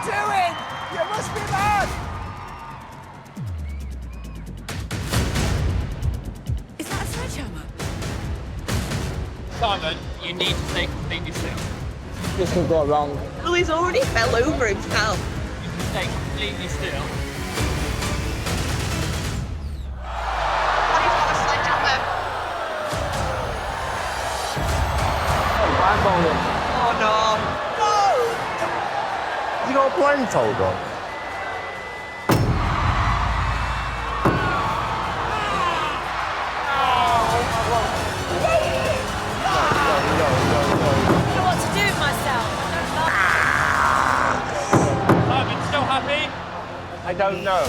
doing? You must be mad! Is that a sledgehammer? Simon, you need to stay completely still. This could go wrong. Well, he's already fell over himself. You can stay completely still. He's got a sledgehammer. Blindfolded. Oh no. Has he got a blindfold on? I don't know what to do with myself. I don't love Simon, still happy? I don't know.